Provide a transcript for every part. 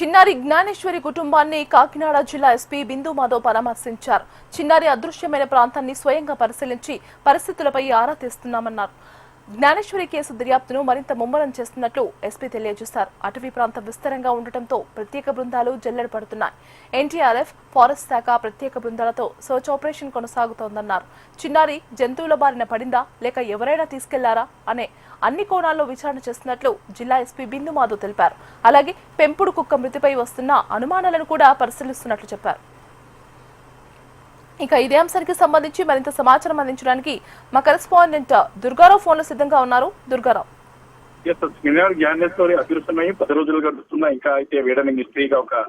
చిన్నారి జ్ఞానేశ్వరి కుటుంబాన్ని కాకినాడ జిల్లా ఎస్పీ బిందు మాధవ్ పరామర్శించారు. చిన్నారి అదృశ్యమైన ప్రాంతాన్ని స్వయంగా పరిశీలించి పరిస్థితులపై ఆరా తీస్తున్నామన్నారు. జ్ఞానేశ్వరి కేసు దర్యాప్తును మరింత ముమ్మరం చేస్తున్నట్లు ఎస్పీ తెలియజేశారు. అటవీ ప్రాంతం విస్తారంగా ఉండటంతో ప్రత్యేక బృందాలు జల్లెడ పడుతున్నాయి. ఎన్టీఆర్ఎఫ్, ఫారెస్ట్ శాఖ ప్రత్యేక బృందాలతో సర్చ్ ఆపరేషన్ కొనసాగుతోందన్నారు. చిన్నారి జంతువుల బారిన పడిందా లేక ఎవరైనా తీసుకెళ్లారా అనే అన్ని కోణాల్లో విచారణ చేస్తున్నట్లు జిల్లా ఎస్పీ బిందు మాధవ్ తెలిపారు. అలాగే పెంపుడు కుక్క మృతిపై వస్తున్న అనుమానాలను కూడా పరిశీలిస్తున్నట్లు చెప్పారు. ఇక ఇదే అంశానికి సంబంధించి మరింత సమాచారం అందించడానికి మా కరెస్పాండెంట్ దుర్గారావు ఫోన్ లో సిద్ధంగా ఉన్నారు. దుర్గారావు, జ్ఞానేశ్వరి అదృశ్యమై 10 రోజులు గడుస్తున్నా ఇంకా అయితే వీడని మిస్టరీగా ఒక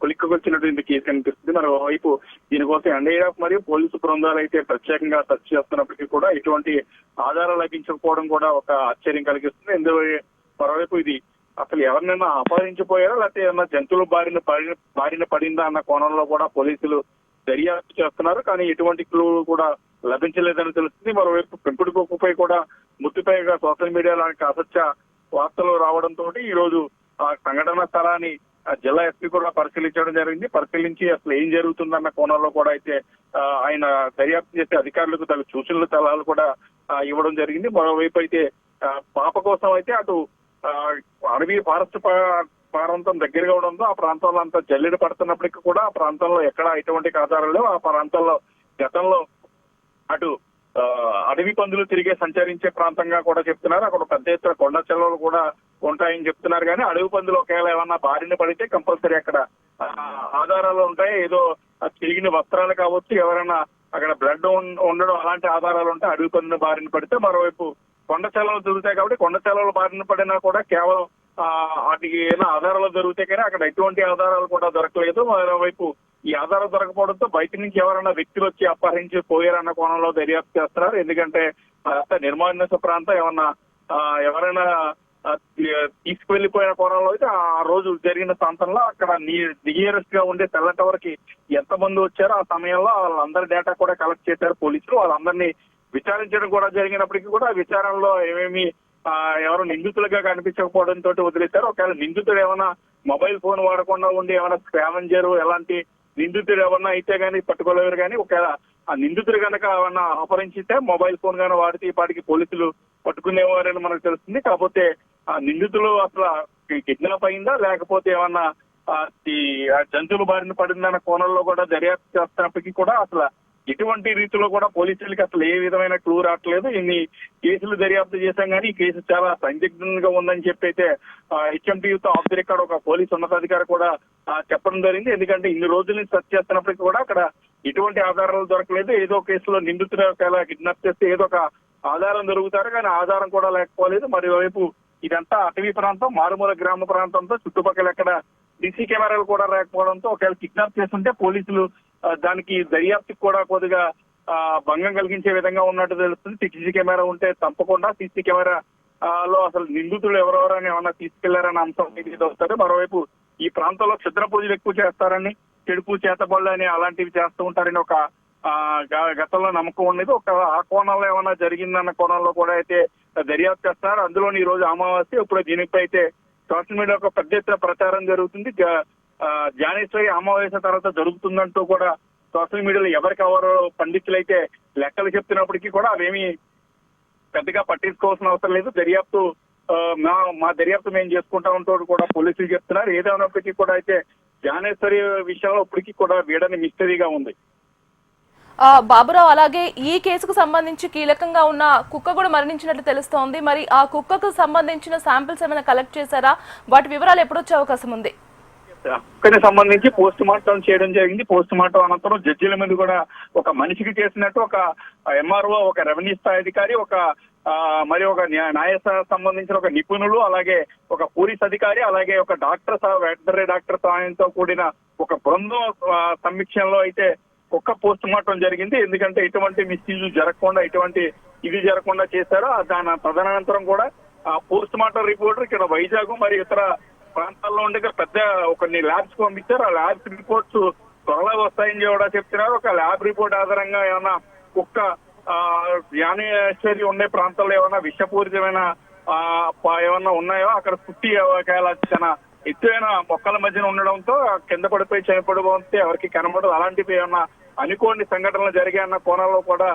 కొలిక్కొచ్చినటువంటి కేసు కనిపిస్తుంది. మరోవైపు దీనికోసం ఎన్డీఆర్ఎఫ్ మరియు పోలీసు బృందాలు అయితే ప్రత్యేకంగా సెర్చ్ చేస్తున్నప్పటికీ కూడా ఎటువంటి ఆధారాలు లభించకపోవడం కూడా ఒక ఆశ్చర్యం కలిగిస్తుంది. మరోవైపు ఇది అసలు ఎవరినైనా అపహరించిపోయారా లేకపోతే ఏమన్నా జంతువుల బారిన పడిందా అన్న కోణంలో కూడా పోలీసులు దర్యాప్తు చేస్తున్నారు. కానీ ఎటువంటి క్లూ కూడా లభించలేదని తెలుస్తుంది. మరోవైపు పెంపుడు కుక్కపై కూడా మృతిపై సోషల్ మీడియాలో అసత్య వార్తలు రావడంతో ఈ రోజు ఆ సంఘటన స్థలాన్ని జిల్లా ఎస్పీ కూడా పరిశీలించడం జరిగింది. పరిశీలించి అసలు ఏం జరుగుతుందన్న కోణంలో కూడా అయితే ఆయన దర్యాప్తు చేసే అధికారులకు తగు సూచనలు సలహాలు కూడా ఇవ్వడం జరిగింది. మరోవైపు అయితే పాప కోసం అయితే అటు అడవి ఫారెస్ట్ ప్రాంతం దగ్గరగా ఉండడంతో ఆ ప్రాంతంలో అంతా జల్లెడ పడుతున్నప్పటికీ కూడా ఆ ప్రాంతంలో ఎక్కడ ఎటువంటి ఆధారాలు లేవు. ఆ ప్రాంతంలో గతంలో అటు అడవి పందులు తిరిగే సంచరించే ప్రాంతంగా కూడా చెప్తున్నారు. అక్కడ పెద్ద ఎత్తున కొండ చెలవలు కూడా ఉంటాయని చెప్తున్నారు. కానీ అడవి పందులు ఒకవేళ ఏమన్నా బారిన పడితే కంపల్సరీ అక్కడ ఆధారాలు ఉంటాయి. ఏదో తిరిగిన వస్త్రాలు కావచ్చు, ఎవరైనా అక్కడ బ్లడ్ ఉండడం అలాంటి ఆధారాలు ఉంటాయి. అడవి పందుల బారిన పడితే మరోవైపు కొండ చెలవలు దొరుకుతాయి కాబట్టి కొండ చెలవలు బారిన పడినా కూడా కేవలం వాటికి ఏమైనా ఆధారాలు దొరుకుతాయి కానీ అక్కడ ఎటువంటి ఆధారాలు కూడా దొరకలేదు. మరోవైపు ఈ ఆధారం దొరకపోవడంతో బయట నుంచి ఎవరైనా వ్యక్తులు వచ్చి అపహరించి పోయారన్న కోణంలో దర్యాప్తు చేస్తున్నారు. ఎందుకంటే నిర్మానుష్య ప్రాంతం ఏమన్నా ఎవరైనా తీసుకువెళ్లిపోయిన కోణంలో అయితే ఆ రోజు జరిగిన ప్రాంతంలో అక్కడ నియరెస్ట్ గా ఉండే తెల్ల టవర్ కి ఎంతమంది వచ్చారో ఆ సమయంలో వాళ్ళందరి డేటా కూడా కలెక్ట్ చేశారు పోలీసులు. వాళ్ళందరినీ విచారించడం కూడా జరిగినప్పటికీ కూడా విచారణలో ఏమేమి ఎవరు నిందితులుగా కనిపించకపోవడంతో వదిలేశారు. ఒకవేళ నిందితుడు ఏమైనా మొబైల్ ఫోన్ వాడకుండా ఉండి ఏమైనా స్కావెంజర్ ఎలాంటి నిందితుడు ఏమన్నా అయితే గానీ పట్టుకోలేరు. కానీ ఒకవేళ ఆ నిందితుడు కనుక ఏమన్నా అపహరించితే మొబైల్ ఫోన్ గానీ వాడితే ఈ పాటికి పోలీసులు పట్టుకునేవారని మనకు తెలుస్తుంది. కాకపోతే ఆ నిందితులు అసలు కిడ్నాప్ అయిందా లేకపోతే ఏమన్నా ఈ జంతువుల బారిన పడిందన్న కోణంలో కూడా దర్యాప్తు చేస్తున్నప్పటికీ కూడా అసలు ఎటువంటి రీతిలో కూడా పోలీసులకి అసలు ఏ విధమైన క్లూ రావట్లేదు. ఇన్ని కేసులు దర్యాప్తు చేశాం కానీ ఈ కేసు చాలా సందిగ్ధంగా ఉందని చెప్పి అయితే హెచ్ఎంటీతో ఆఫ్ ది రికార్డ్ ఒక పోలీసు ఉన్నతాధికారి కూడా చెప్పడం జరిగింది. ఎందుకంటే ఇన్ని రోజుల నుంచి సెర్చ్ చేస్తున్నప్పటికీ కూడా అక్కడ ఎటువంటి ఆధారాలు దొరకలేదు. ఏదో కేసులో నిందితులు కిడ్నాప్ చేస్తే ఏదో ఒక ఆధారం దొరుకుతారు కానీ ఆధారం కూడా లేకపోలేదు. మరోవైపు ఇదంతా అటవీ ప్రాంతం, మారుమూల గ్రామ ప్రాంతంతో చుట్టుపక్కల ఎక్కడ సీసీ కెమెరాలు కూడా లేకపోవడంతో ఒకవేళ కిడ్నాప్ చేస్తుంటే పోలీసులు దానికి దర్యాప్తుకి కూడా కొద్దిగా భంగం కలిగించే విధంగా ఉన్నట్టు తెలుస్తుంది. సీసీ కెమెరా ఉంటే తప్పకుండా సీసీ కెమెరా లో అసలు నిందితులు ఎవరెవరని ఏమన్నా తీసుకెళ్లారన్న అంశం వస్తారు. మరోవైపు ఈ ప్రాంతంలో క్షుద్ర పూజలు ఎక్కువ చేస్తారని, చెడుపు చేతబళ్ళు అని అలాంటివి చేస్తూ ఉంటారని ఒక గతంలో నమ్మకం ఉండేది. ఒక ఆ కోణంలో ఏమన్నా జరిగిందన్న కోణంలో కూడా అయితే దర్యాప్తు చేస్తున్నారు. అందులోని ఈ రోజు అమావాస్య. ఇప్పుడు దీనిపై అయితే సోషల్ మీడియా ఒక పెద్ద ఎత్తున ప్రచారం జరుగుతుంది. జ్ఞానేశ్వరి అమావాస్య తర్వాత జరుగుతుందంటూ కూడా సోషల్ మీడియాలో ఎవరికెవరు పండితులు అయితే లెక్కలు చెప్తున్నప్పటికీ కూడా అవేమి పెద్దగా పట్టించుకోవాల్సిన అవసరం లేదు. దర్యాప్తు మా దర్యాప్తు మేము చేసుకుంటామంటూ కూడా పోలీసులు చెప్తున్నారు. ఏదైనప్పటికీ కూడా అయితే జ్ఞానేశ్వరి విషయంలో ఇప్పటికీ కూడా వీడని మిస్టరీగా ఉంది. బాబురావు, అలాగే ఈ కేసుకు సంబంధించి కీలకంగా ఉన్న కుక్క కూడా మరణించినట్లు తెలుస్తోంది. మరి ఆ కుక్కకు సంబంధించిన శాంపిల్స్ ఏమైనా కలెక్ట్ చేశారా? వాటి వివరాలు ఎప్పుడొచ్చే అవకాశం ఉంది? కుక్కని సంబంధించి పోస్ట్ మార్టం చేయడం జరిగింది. పోస్ట్ మార్టం అనంతరం జడ్జిల మీద కూడా ఒక మనిషికి చేసినట్టు ఒక ఎంఆర్ఓ, ఒక రెవెన్యూ స్థాయి అధికారి, ఒక మరి ఒక న్యాయ సంబంధించిన ఒక నిపుణులు, అలాగే ఒక పోలీస్ అధికారి, అలాగే ఒక డాక్టర్ వెటనరీ డాక్టర్ సహాయంతో కూడిన ఒక బృందం సమీక్షంలో అయితే ఒక్క పోస్ట్ మార్టం జరిగింది. ఎందుకంటే ఎటువంటి మిస్యూజ్ జరగకుండా, ఎటువంటి ఇది జరగకుండా చేశారు. దాని తదనంతరం కూడా ఆ పోస్ట్ మార్టం రిపోర్ట్ ఇక్కడ వైజాగ్ మరియు ఇతర ప్రాంతాల్లో ఉండే పెద్ద కొన్ని ల్యాబ్స్ పంపించారు. ఆ ల్యాబ్స్ రిపోర్ట్స్ త్వరలో వస్తాయని కూడా చెప్తున్నారు. ఒక ల్యాబ్ రిపోర్ట్ ఆధారంగా ఏమైనా కుక్క జ్ఞానేశ్వరి ఉండే ప్రాంతాల్లో ఏమైనా విషపూరితమైన ఏమన్నా ఉన్నాయో అక్కడ పుట్టి తన ఎత్తైన మొక్కల మధ్యన ఉండడంతో కింద పడిపోయి చనిపోవడంతో ఎవరికి కనబడదు. అలాంటివి ఏమన్నా అనుకోని సంఘటనలు జరిగాయన్న కోణంలో కూడా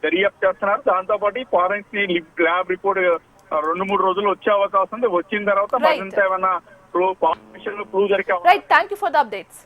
దర్యాప్తు చేస్తున్నారు. దాంతో పాటు ఫారెన్సిక్ ల్యాబ్ రిపోర్ట్ 2-3 రోజులు వచ్చే అవకాశం ఉంది. వచ్చిన తర్వాత మరింత ఏమైనా ప్రూవ్ జరిగే. Right, thank you for the updates.